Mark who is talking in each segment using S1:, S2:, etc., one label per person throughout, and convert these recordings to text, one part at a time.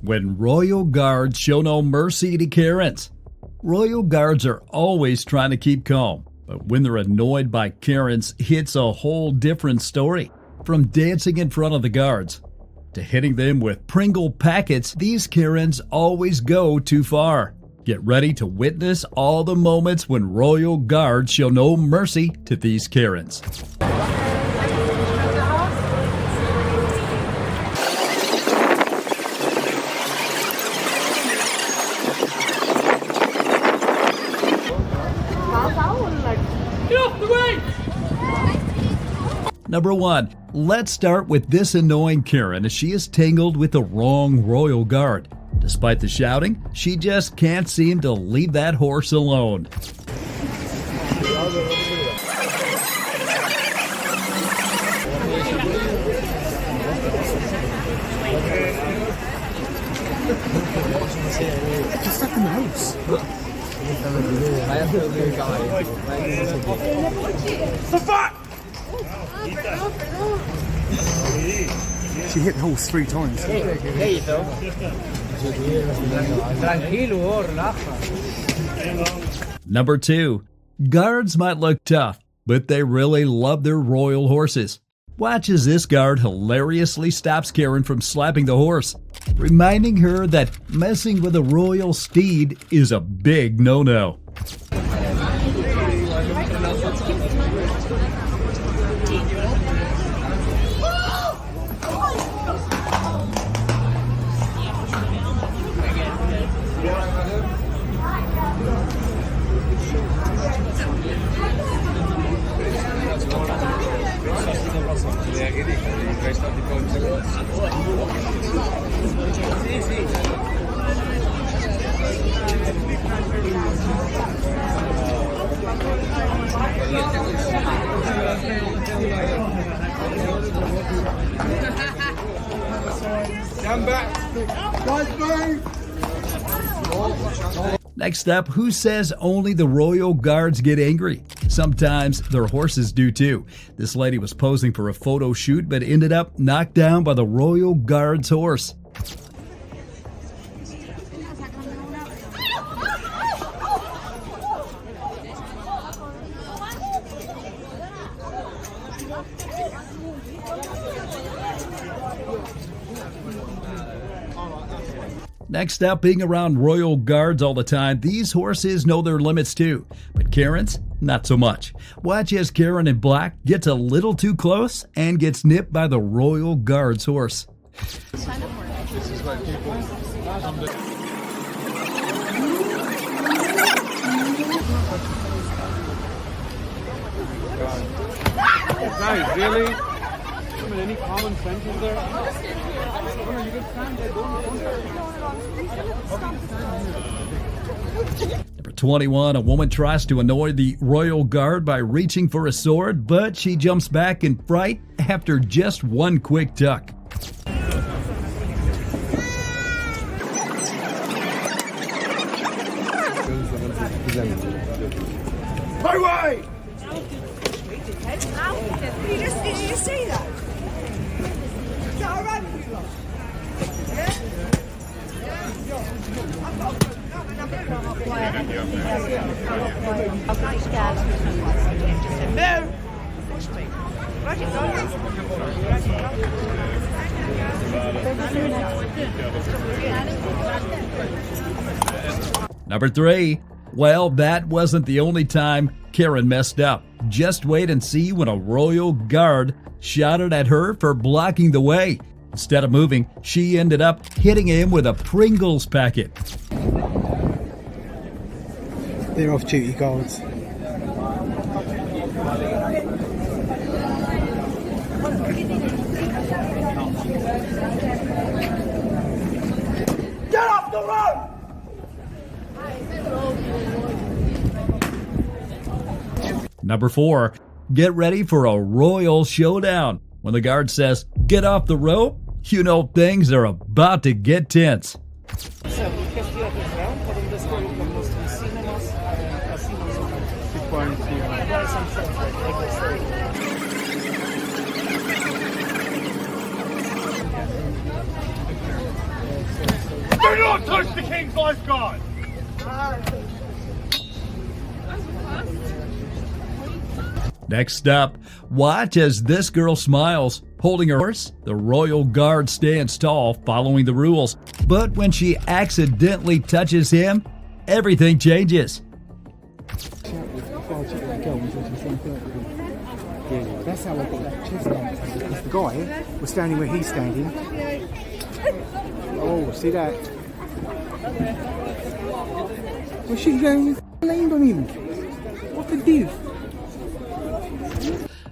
S1: When Royal Guards show no mercy to Karens. Royal Guards are always trying to keep calm, but when they're annoyed by Karens, it's a whole different story. From dancing in front of the guards to hitting them with Pringle packets, these Karens always go too far. Get ready to witness all the moments when Royal Guards show no mercy to these Karens. Number 1. Let's start with this annoying Karen as she is tangled with the wrong Royal Guard. Despite the shouting, she just can't seem to leave that horse alone.
S2: Just stuck in the house. The fuck? She hit the horse 3 times.
S1: Number 2. Guards might look tough, but they really love their royal horses. Watch as this guard hilariously stops Karen from slapping the horse, reminding her that messing with a royal steed is a big no-no. Next up, who says only the Royal Guards get angry? Sometimes their horses do too. This lady was posing for a photo shoot but ended up knocked down by the Royal Guards horse. Next up, being around Royal Guards all the time, these horses know their limits too. But Karens, not so much. Watch as Karen in black gets a little too close and gets nipped by the Royal Guards horse.
S2: Guys, really? I mean, any common sense is there? You can stand there,
S1: Number 21, a woman tries to annoy the Royal Guard by reaching for a sword, but she jumps back in fright after just one quick tuck.
S2: My way!
S3: Did you see that? Is that alright with you lot?
S1: Number 3. Well, that wasn't the only time Karen messed up. Just wait and see when a Royal Guard shouted at her for blocking the way. Instead of moving, she ended up hitting him with a Pringles packet.
S2: They're off-duty guards.
S3: Get off the road!
S1: Number 4. Get ready for a royal showdown. When the guard says, "Get off the rope," you know things are about to get tense.
S2: Do not touch the King's lifeguard!
S1: Next up, watch as this girl smiles, holding her horse. The Royal Guard stands tall, following the rules. But when she accidentally touches him, everything changes.
S4: That's how I got that chest out. Because the guy was standing where he's standing. Oh, see that? Well, she's going land on him. What the div?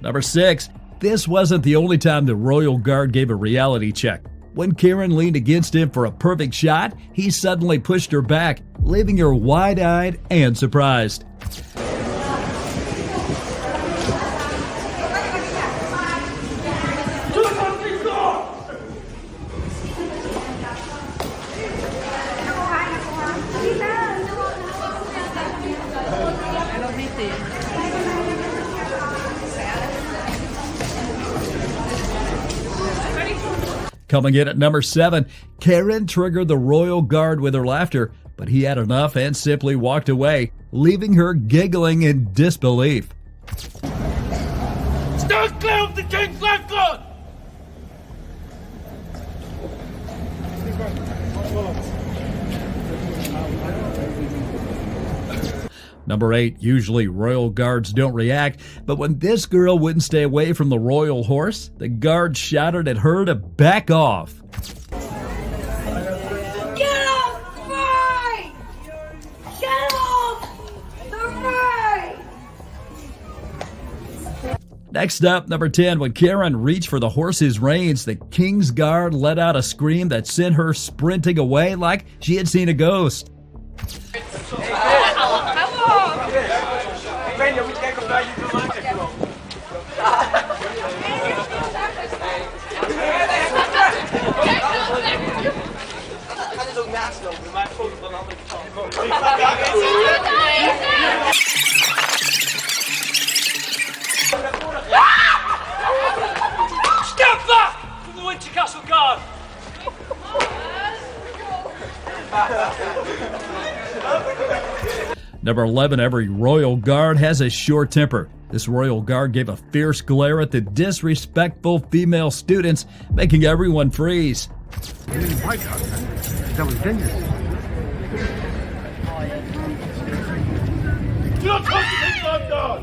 S1: Number 6, this wasn't the only time the Royal Guard gave a reality check. When Karen leaned against him for a perfect shot, he suddenly pushed her back, leaving her wide-eyed and surprised. Coming in at number 7, Karen triggered the Royal Guard with her laughter, but he had enough and simply walked away, leaving her giggling in disbelief.
S2: Stand clear of the King's lifeguard!
S1: Number 8, usually Royal Guards don't react, but when this girl wouldn't stay away from the royal horse, the guard shouted at her to back off.
S3: Get off me! Get off the me!
S1: Next up, number 10, when Karen reached for the horse's reins, the King's Guard let out a scream that sent her sprinting away like she had seen a ghost.
S2: Step back from the Winter Castle Guard!
S1: Number 11, every Royal Guard has a short temper. This Royal Guard gave a fierce glare at the disrespectful female students, making everyone freeze.
S4: That was dangerous.
S2: Do not touch the King's lifeguard!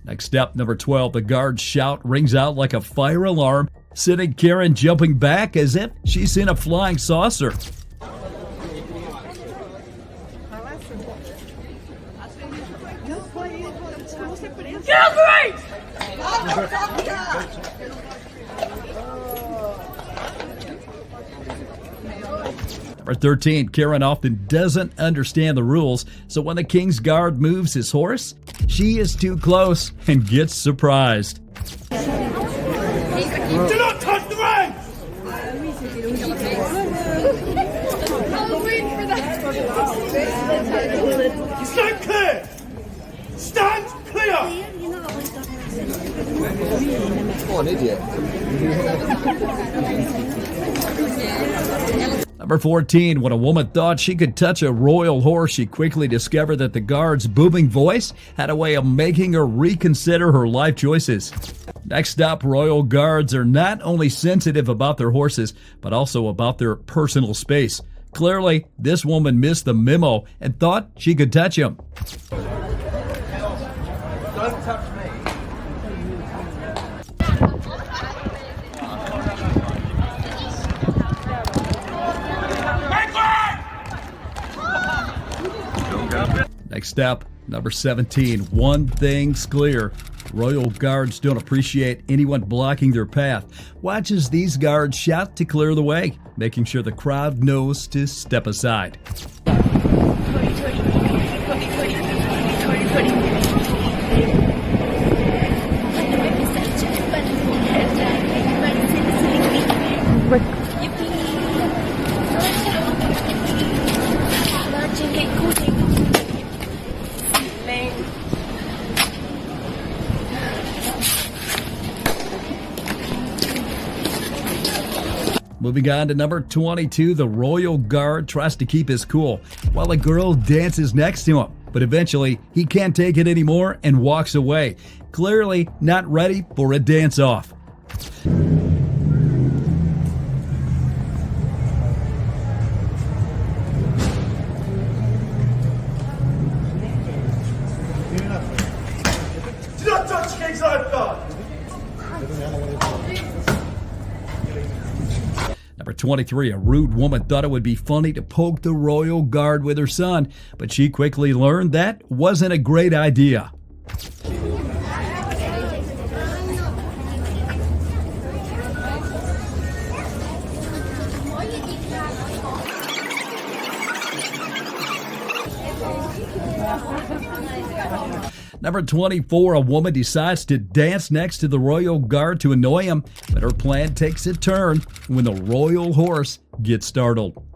S1: Next up, number 12, the guard's shout rings out like a fire alarm, sending Karen jumping back as if she's seen a flying saucer. Number 13, Karen often doesn't understand the rules, so when the King's Guard moves his horse, she is too close and gets surprised.
S2: Do not touch the reins! Stand clear! Stand clear!
S1: Number 14, when a woman thought she could touch a royal horse, she quickly discovered that the guard's booming voice had a way of making her reconsider her life choices. Next up, Royal Guards are not only sensitive about their horses, but also about their personal space. Clearly, this woman missed the memo and thought she could touch him.
S2: Don't touch me.
S1: Next up, number 17, one thing's clear. Royal Guards don't appreciate anyone blocking their path. Watch as these guards shout to clear the way, making sure the crowd knows to step aside. Moving on to number 22, the Royal Guard tries to keep his cool while a girl dances next to him. But eventually, he can't take it anymore and walks away, clearly not ready for a dance-off.
S5: Do not touch things I've got!
S1: Number 23, a rude woman thought it would be funny to poke the Royal Guard with her son, but she quickly learned that wasn't a great idea. Number 24, a woman decides to dance next to the Royal Guard to annoy him, but her plan takes a turn when the royal horse gets startled.